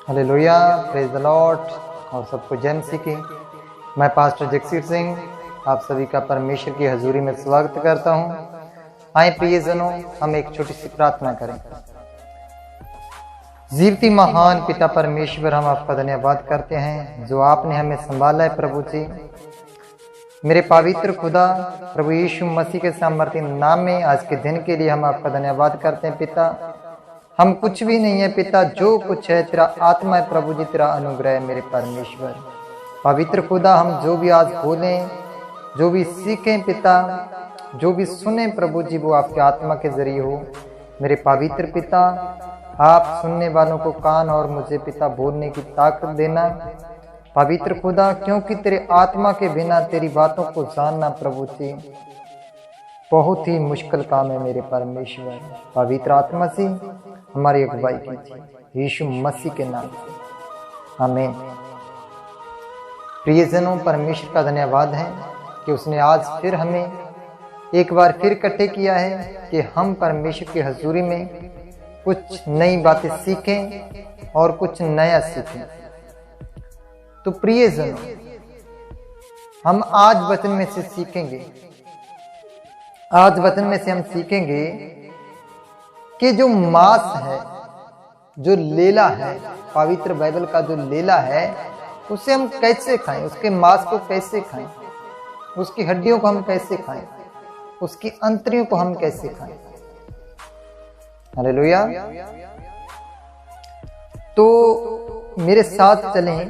Hallelujah, praise the Lord और सबको जय मसीह की। मैं पास्टर जगसीर सिंह आप सभी का परमेश्वर की हजूरी में स्वागत करता हूँ। आए प्रियजनों, हम एक छोटी सी प्रार्थना करें। जीवती महान पिता परमेश्वर, हम आपका धन्यवाद करते हैं जो आपने हमें संभाला है प्रभु जी। मेरे पवित्र खुदा प्रभु यीशु मसीह के सामर्थ्य नाम में आज के दिन के लिए हम आपका धन्यवाद करते हैं पिता। हम कुछ भी नहीं है पिता, जो कुछ है तेरा आत्मा है प्रभु जी, तेरा अनुग्रह है मेरे परमेश्वर। पवित्र खुदा, हम जो भी आज बोलें, जो भी सीखें पिता, जो भी सुने प्रभु जी, वो आपके आत्मा के जरिए हो मेरे पवित्र पिता। आप सुनने वालों को कान और मुझे पिता बोलने की ताकत देना पवित्र खुदा, क्योंकि तेरे आत्मा के बिना तेरी बातों को जानना प्रभु जी बहुत ही मुश्किल काम है मेरे परमेश्वर। पवित्र आत्मा से हमारी अगुवाई कीजिए यीशु मसीह के नाम से, आमीन। प्रियजनों, परमेश्वर का धन्यवाद है कि उसने आज फिर हमें एक बार फिर इकट्ठे किया है कि हम परमेश्वर की हजूरी में कुछ नई बातें सीखें और कुछ नया सीखें। तो प्रियजनों, हम आज वचन में से सीखेंगे, आज वचन में से हम सीखेंगे कि जो मांस है, जो लेला है, पवित्र बाइबल का जो लेला है, उसे हम कैसे खाएं, उसके मांस को कैसे खाएं, उसकी हड्डियों को हम कैसे खाएं, उसकी अंतड़ियों को हम कैसे खाएं। हालेलुया। तो मेरे साथ चलें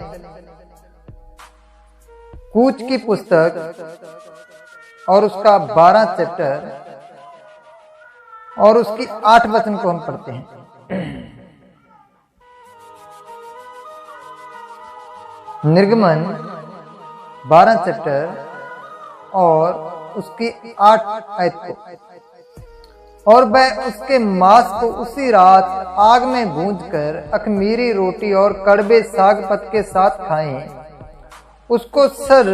कूच की पुस्तक और उसका 12 चैप्टर और उसकी 8 वचन को हम पढ़ते हैं। निर्गमन 12 चैप्टर और उसकी 8 आयत को। और वह उसके मांस को उसी रात आग में भूंजकर अखमीरी रोटी और कड़वे साग पत के साथ खाएं। उसको सर,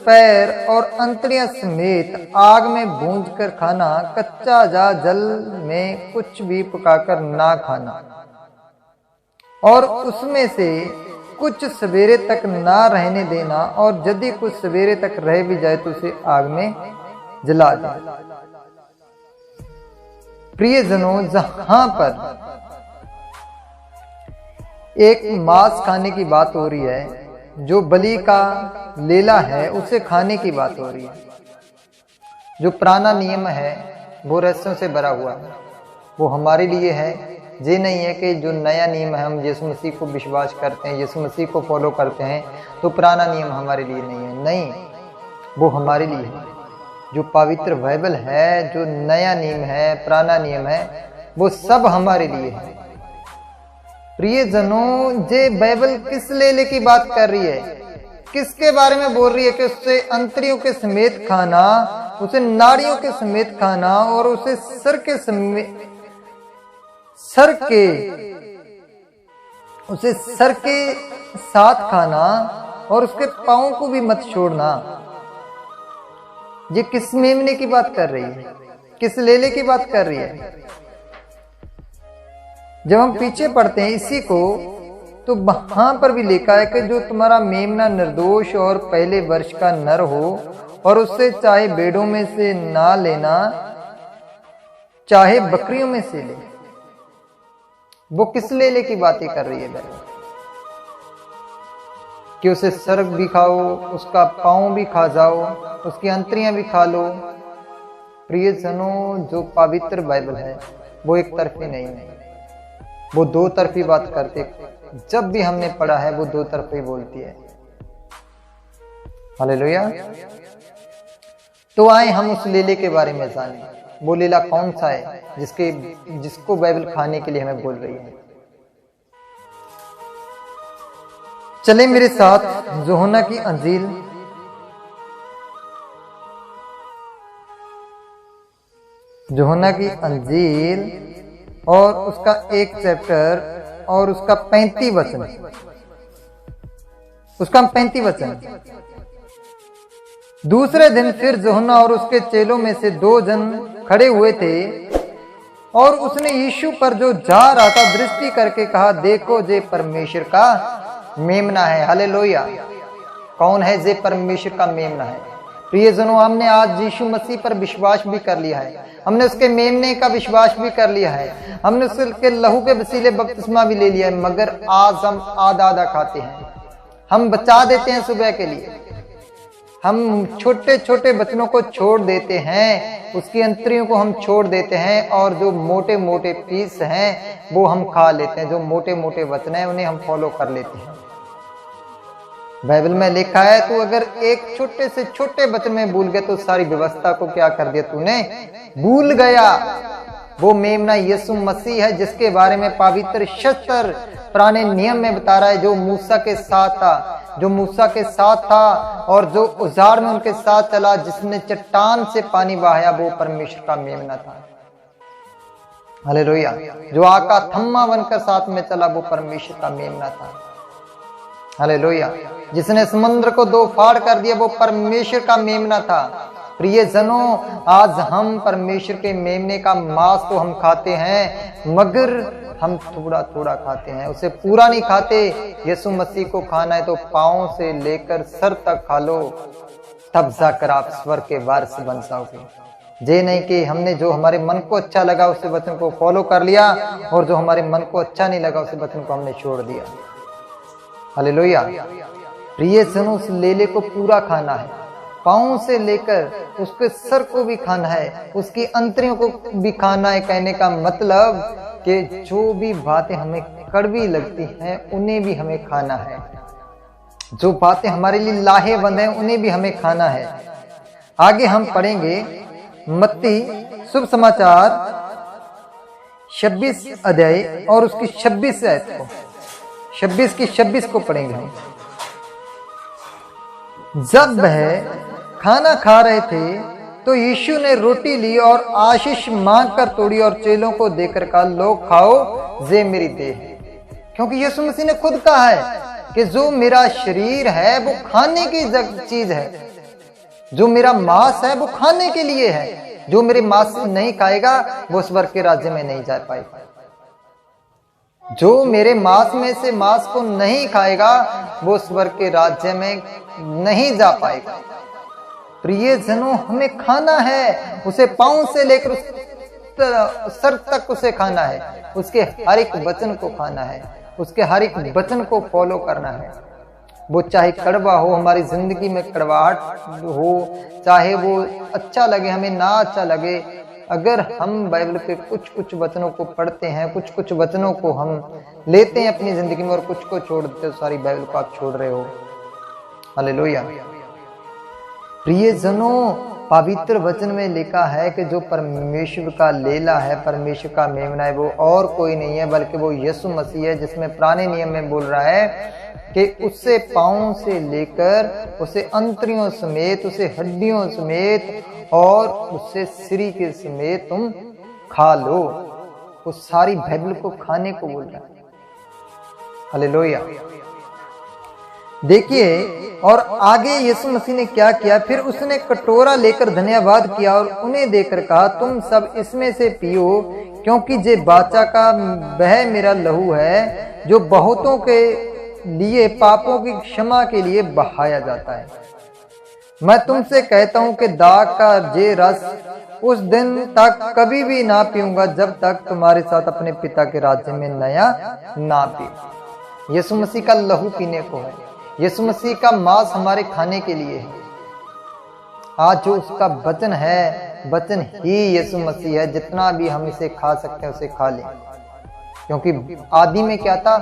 पैर और अंतड़ियां समेत आग में भूंजकर खाना, कच्चा जा जल में कुछ भी पकाकर ना खाना, और उसमें से कुछ सवेरे तक ना रहने देना, और यदि कुछ सवेरे तक रह भी जाए तो उसे आग में जला दे। प्रियजनों, जहां पर एक मांस खाने की बात हो रही है, जो बलि का लेला है उसे खाने की बात हो रही है। जो पुराना नियम है वो रहस्यों से भरा हुआ है, वो हमारे लिए है। ये नहीं है कि जो नया नियम है, हम यीशु मसीह को विश्वास करते हैं, यीशु मसीह को फॉलो करते हैं, तो पुराना नियम हमारे लिए नहीं है। नहीं, वो हमारे लिए है। जो पवित्र बाइबल है, जो नया नियम है, पुराना नियम है, वो सब हमारे लिए है। प्रियजनों, ये बाइबल किस लेले की बात कर रही है, किसके बारे में बोल रही है कि उसे अंतड़ियों के समेत खाना, उसे नाड़ियों के समेत खाना, और उसे सर के साथ खाना, और उसके पांवों को भी मत छोड़ना। ये किस मेमने की बात कर रही है, किस लेले की बात कर रही है? जब हम पीछे पढ़ते हैं इसी को, तो वहां पर भी लिखा है कि जो तुम्हारा मेमना निर्दोष और पहले वर्ष का नर हो, और उससे चाहे भेड़ों में से ना लेना, चाहे बकरियों में से ले। वो किस लेले की बातें कर रही है कि उसे सर भी खाओ, उसका पांव भी खा जाओ, उसकी अंतड़ियां भी खा लो। प्रियजनों, जो पवित्र बाइबल है वो एक तरफी नहीं है, वो दो तरफी बात करते। जब भी हमने पढ़ा है वो दो तरफी बोलती है। हालेलुया। तो आए हम उस लेले के बारे में जानें। वो लेला कौन सा है जिसको बाइबल खाने के लिए हमें बोल रही है। चले मेरे साथ यूहन्ना की अंजील और उसका 1 चैप्टर और उसका 35 वचन। दूसरे दिन फिर यूहन्ना और उसके चेलों में से 2 जन खड़े हुए थे और उसने यीशु पर जो जा रहा था दृष्टि करके कहा, देखो जे परमेश्वर का मेमना है। हालेलुया। कौन है जे परमेश्वर का मेमना है? प्रियजनों, हमने आज यीशु मसीह पर विश्वास भी कर लिया है, हमने उसके मेमने का विश्वास भी कर लिया है, हमने उसके लहू के वसीले बपतिस्मा भी ले लिया है, मगर आज हम आधा आधा खाते हैं। हम बचा देते हैं सुबह के लिए, हम छोटे छोटे बचनों को छोड़ देते हैं, उसकी अंतरियों को हम छोड़ देते हैं, और जो मोटे मोटे पीस हैं वो हम खा लेते हैं, जो मोटे मोटे वचन हैं उन्हें हम फॉलो कर लेते हैं। बाइबल में लिखा है, तू अगर एक छोटे से छोटे वचन में भूल गया तो सारी व्यवस्था को क्या कर दिया तूने, भूल गया। वो मेमना यीशु मसीह है, जिसके बारे में पवित्र शास्त्र पुराने नियम में बता रहा है, जो मूसा के साथ था, जो मूसा के साथ था और जो उजाड़ में उनके साथ चला, जिसने चट्टान से पानी बहाया, वो परमेश्वर का मेमना था। हालेलुया। जो आग का थम्मा बनकर साथ में चला, वो परमेश्वर का मेमना था। हालेलुया। जिसने समुद्र को दो फाड़ कर दिया, वो परमेश्वर का मेमना था। प्रियजनों, आज हम परमेश्वर के मेमने का मांस तो हम खाते हैं, मगर हम थोड़ा थोड़ा खाते हैं, उसे पूरा नहीं खाते। यीशु मसीह को खाना है तो पांव से लेकर सर तक खा लो, तब जाकर आप स्वर्ग के वारिस बन जाओगे। जे नहीं कि हमने जो हमारे मन को अच्छा लगा उस वचन को फॉलो कर लिया, और जो हमारे मन को अच्छा नहीं लगा उस वचन को हमने छोड़ दिया। हालेलुया। प्रिय सुनो, उस लेले को पूरा खाना है, पांव से लेकर उसके सर को भी खाना है, उसकी अंतरियों को भी खाना है। कहने का मतलब कि जो भी बातें हमें कड़वी लगती हैं उन्हें भी हमें खाना है, जो बातें हमारे लिए लाहेवंद हैं उन्हें भी हमें खाना है। आगे हम पढ़ेंगे मत्ती शुभ समाचार 26 अध्याय और उसकी 26 आयत को, 26 की 26 को पढ़ेंगे हम। जब वह खाना खा रहे थे तो यीशु ने रोटी ली और आशीष मांगकर तोड़ी और चेलों को देकर कहा, लो खाओ, ये मेरी देह है। क्योंकि यीशु मसीह ने खुद कहा है कि जो मेरा शरीर है वो खाने की चीज है, जो मेरा मांस है वो खाने के लिए है। जो मेरे मांस नहीं खाएगा वो स्वर्ग के राज्य में नहीं जा पाएगा। जो मेरे मांस में से मांस को नहीं खाएगा वो स्वर्ग के राज्य में नहीं जा पाएगा। प्रियजनों, हमें खाना है, उसे पांव से लेकर सर तक उसे खाना है, उसके हर एक वचन को खाना है, उसके हर एक वचन को फॉलो करना है। वो चाहे कड़वा हो, हमारी जिंदगी में कड़वाहट हो, चाहे वो अच्छा लगे हमें ना अच्छा लगे, अगर हम बाइबल के कुछ कुछ वचनों को पढ़ते हैं, कुछ कुछ वचनों को हम लेते हैं अपनी जिंदगी में और कुछ को छोड़ देते, तो सारी बाइबल को आप छोड़ रहे हो। हालेलुया। प्रियजनों, पवित्र वचन में लिखा है कि जो परमेश्वर का लेला है, परमेश्वर का मेमना है, वो और कोई नहीं है बल्कि वो यीशु मसीह है, जिसमें पुराने नियम में बोल रहा है कि उससे पांव से लेकर उसे अंतरियों समेत, उसे हड्डियों समेत और उससे सिरी के समेत तुम खा लो। वो सारी बाइबल को खाने को बोल रहा है। हालेलुया। देखिए, और आगे यीशु मसीह ने क्या किया, फिर उसने कटोरा लेकर धन्यवाद किया और उन्हें देकर कहा, तुम सब इसमें से पियो, क्योंकि ये बाचा का वह मेरा लहू है, जो बहुतों के लिए पापों की क्षमा के लिए बहाया जाता है। मैं तुमसे कहता हूं कि दाग का ये रस उस दिन तक कभी भी ना पीऊंगा, जब तक तुम्हारे साथ अपने पिता के राज्य में नया ना पीऊं। यीशु मसीह का लहू पीने को है, यीशु मसीह का मांस हमारे खाने के लिए है। आज जो उसका वचन है, वचन ही यीशु मसीह है। जितना भी हम इसे खा सकते हैं उसे खा लें, क्योंकि आदि में क्या था,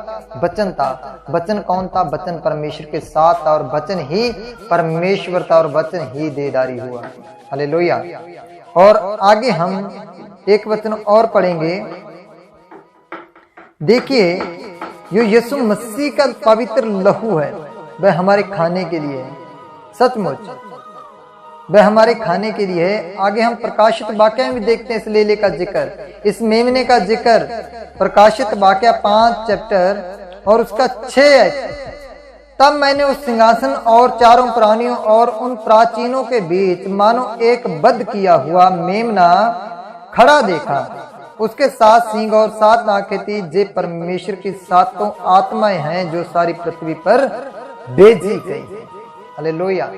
वचन था। वचन कौन था? वचन परमेश्वर के साथ था और वचन ही परमेश्वर था और वचन ही देहधारी हुआ। हालेलुया। और आगे हम एक वचन और पढ़ेंगे। देखिए, जो यीशु मसीह का पवित्र लहू है वह हमारे खाने के लिए है, सचमुच वह हमारे खाने के लिए है। आगे हम प्रकाशित वाक्य में भी देखते हैं इस लेले का जिक्र, इस मेमने का जिक्र। प्रकाशित वाक्य 5 चैप्टर और उसका 6। तब मैंने उस सिंहासन और चारों प्राणियों और उन प्राचीनों के बीच मानो एक बद्ध किया हुआ मेमना खड़ा देखा। उसके 7 सींग और 7 आंखें थी। जे परमेश्वर की 7 आत्माएं हैं जो सारी पृथ्वी पर भेजी गई। हालेलुया।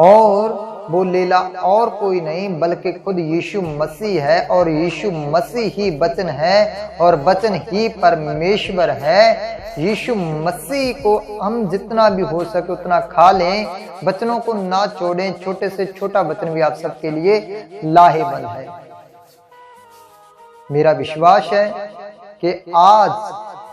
और वो लीला और कोई नहीं बल्कि खुद यीशु मसीह है, और यीशु मसीह ही वचन है, और वचन ही परमेश्वर है। यीशु मसीह को हम जितना भी हो सके उतना खा लें, वचनों को ना छोड़ें। छोटे से छोटा वचन भी आप सबके लिए लाहेबंद है। मेरा विश्वास है कि आज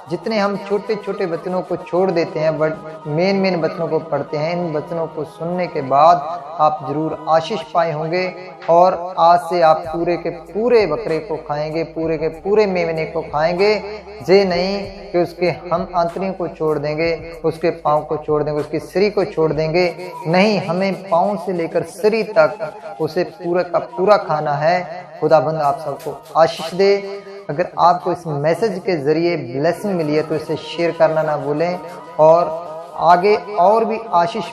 जितने हम छोटे छोटे वचनों को छोड़ देते हैं, बट मेन वचनों को पढ़ते हैं, इन वचनों को सुनने के बाद आप जरूर आशीष पाए होंगे। और आज से आप पूरे के पूरे बकरे को खाएंगे, पूरे के पूरे मेमने को खाएंगे। ये नहीं कि उसके हम आंतरियों को छोड़ देंगे, उसके पाँव को छोड़ देंगे, उसकी सिरी को छोड़ देंगे। नहीं, हमें पाँव से लेकर सिरी तक उसे पूरा का पूरा खाना है। खुदाबंद आप सबको आशीष दे। अगर आपको इस मैसेज के जरिए ब्लेसिंग मिली है तो इसे शेयर करना ना भूलें, और आगे और भी आशीष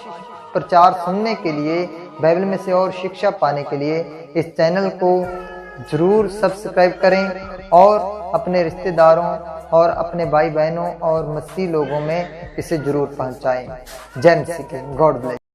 प्रचार सुनने के लिए, बाइबल में से और शिक्षा पाने के लिए इस चैनल को जरूर सब्सक्राइब करें, और अपने रिश्तेदारों और अपने भाई बहनों और मसीह लोगों में इसे जरूर पहुंचाएं। जय मसीह। God bless.